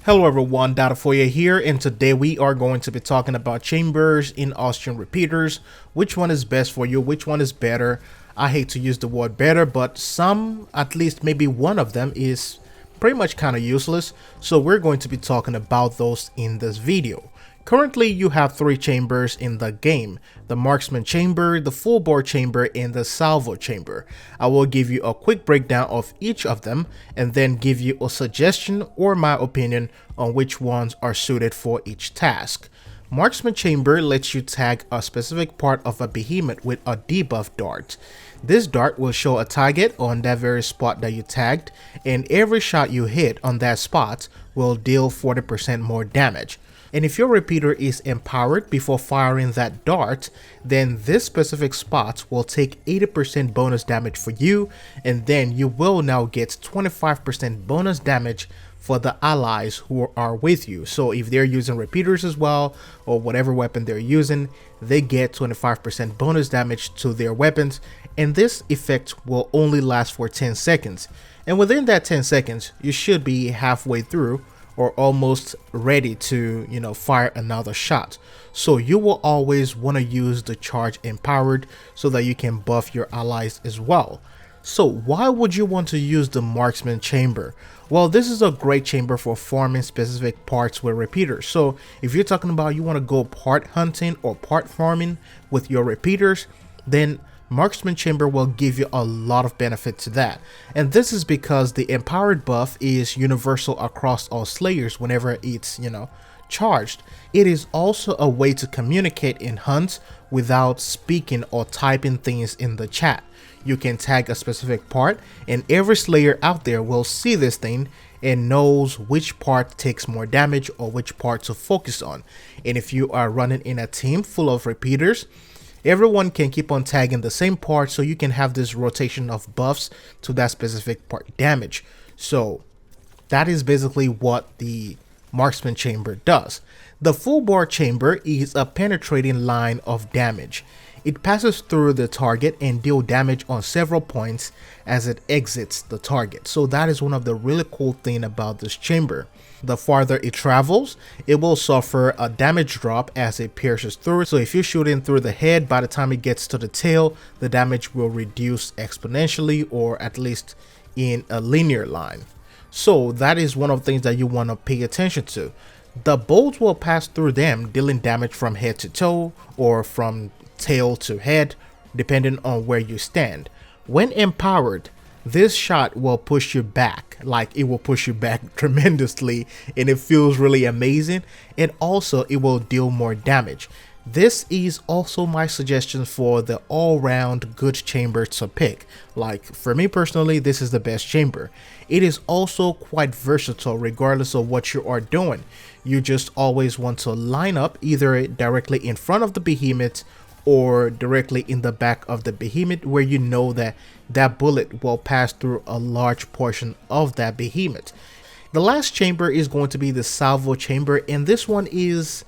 Hello everyone, Data for you here, and today we are going to be talking about chambers in Austrian repeaters. Which one is best for you? Which one is better? I hate to use the word better, but some, at least maybe one of them, is pretty much kind of useless. So we're going to be talking about those in this video. Currently, you have three chambers in the game: the Marksman Chamber, the FullBore Chamber, and the Salvo Chamber. I will give you a quick breakdown of each of them and then give you a suggestion or my opinion on which ones are suited for each task. Marksman Chamber lets you tag a specific part of a behemoth with a debuff dart. This dart will show a target on that very spot that you tagged, and every shot you hit on that spot will deal 40% more damage. And if your repeater is empowered before firing that dart, then this specific spot will take 80% bonus damage for you, and then you will now get 25% bonus damage for the allies who are with you. So if they're using repeaters as well, or whatever weapon they're using, they get 25% bonus damage to their weapons, and this effect will only last for 10 seconds. And within that 10 seconds, you should be halfway through or almost ready to, fire another shot. So you will always want to use the charge empowered so that you can buff your allies as well. So why would you want to use the Marksman Chamber? Well, this is a great chamber for farming specific parts with repeaters. So if you're talking about you want to go part hunting or part farming with your repeaters, then Marksman Chamber will give you a lot of benefit to that. And this is because the empowered buff is universal across all slayers whenever it's, charged. It is also a way to communicate in hunts without speaking or typing things in the chat. You can tag a specific part, and every slayer out there will see this thing and knows which part takes more damage or which part to focus on. And if you are running in a team full of repeaters, everyone can keep on tagging the same part, so you can have this rotation of buffs to that specific part damage. So that is basically what the Marksman Chamber does. The FullBore Chamber is a penetrating line of damage. It passes through the target and deal damage on several points as it exits the target. So that is one of the really cool thing about this chamber. The farther it travels, it will suffer a damage drop as it pierces through. So if you're shooting through the head, by the time it gets to the tail, the damage will reduce exponentially, or at least in a linear line. So that is one of the things that you want to pay attention to. The bolts will pass through them, dealing damage from head to toe or from tail to head, depending on where you stand. When empowered, this shot will push you back, like it will push you back tremendously, and it feels really amazing. And also it will deal more damage. This is also my suggestion for the all-round good chamber to pick. Like for me personally, this is the best chamber. It is also quite versatile regardless of what you are doing. You just always want to line up either directly in front of the behemoth or directly in the back of the behemoth, where you know that that bullet will pass through a large portion of that behemoth. The last chamber is going to be the Salvo Chamber, and this one is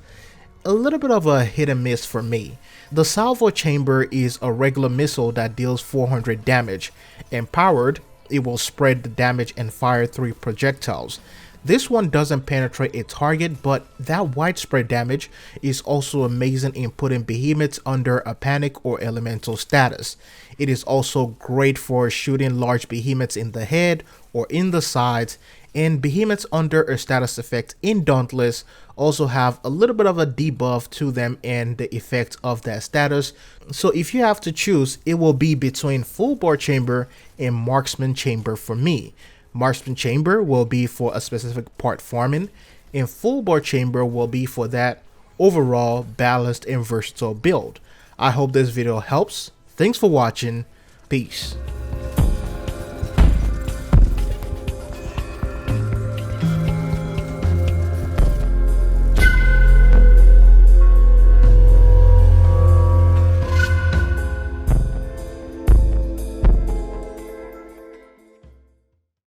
a little bit of a hit and miss for me. The Salvo Chamber is a regular missile that deals 400 damage. Empowered, it will spread the damage and fire 3 projectiles. This one doesn't penetrate a target, but that widespread damage is also amazing in putting behemoths under a panic or elemental status. It is also great for shooting large behemoths in the head or in the sides, and behemoths under a status effect in Dauntless also have a little bit of a debuff to them and the effect of that status. So if you have to choose, it will be between FullBore Chamber and Marksman Chamber for me. Marksman Chamber will be for a specific part farming, and FullBore Chamber will be for that overall balanced and versatile build. I hope this video helps. Thanks for watching. Peace.